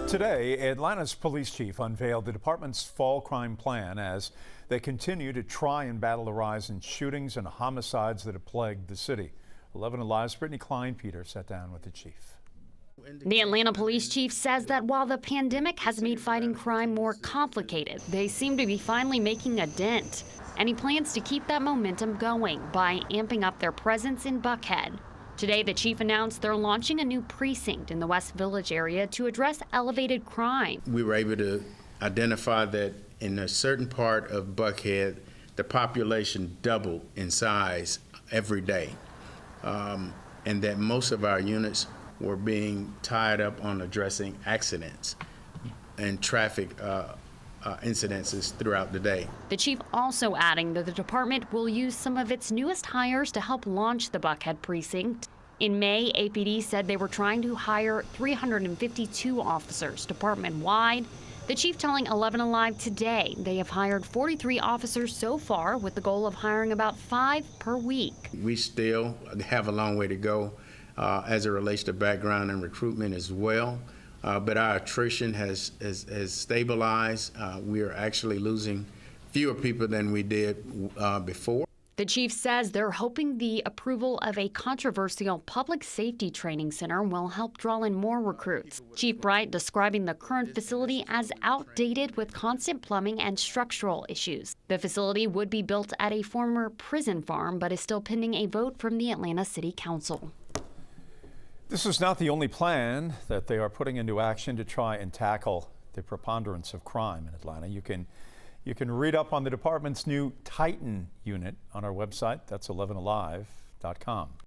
Today, Atlanta's police chief unveiled the department's fall crime plan as they continue to try and battle the rise in shootings and homicides that have plagued the city. 11 Alive's Brittany Klein-Peter sat down with the chief. The Atlanta police chief says that while the pandemic has made fighting crime more complicated, they seem to be finally making a dent. And he plans to keep that momentum going by amping up their presence in Buckhead. Today, the chief announced they're launching a new precinct in the West Village area to address elevated crime. We were able to identify that in a certain part of Buckhead, the population doubled in size every day, and that most of our units were being tied up on addressing accidents and traffic incidences throughout the day. The chief also adding that the department will use some of its newest hires to help launch the Buckhead precinct. In May, APD said they were trying to hire 352 officers department-wide. The chief telling 11 Alive today they have hired 43 officers so far with the goal of hiring about 5 per week. We still have a long way to go as it relates to background and recruitment as well. But our attrition has stabilized. We are actually losing fewer people than we did before. The chief says they're hoping the approval of a controversial public safety training center will help draw in more recruits. Chief Bright describing the current facility as outdated with constant plumbing and structural issues. The facility would be built at a former prison farm, but is still pending a vote from the Atlanta City Council. This is not the only plan that they are putting into action to try and tackle the preponderance of crime in Atlanta. You can read up on the department's new Titan unit on our website. That's 11alive.com.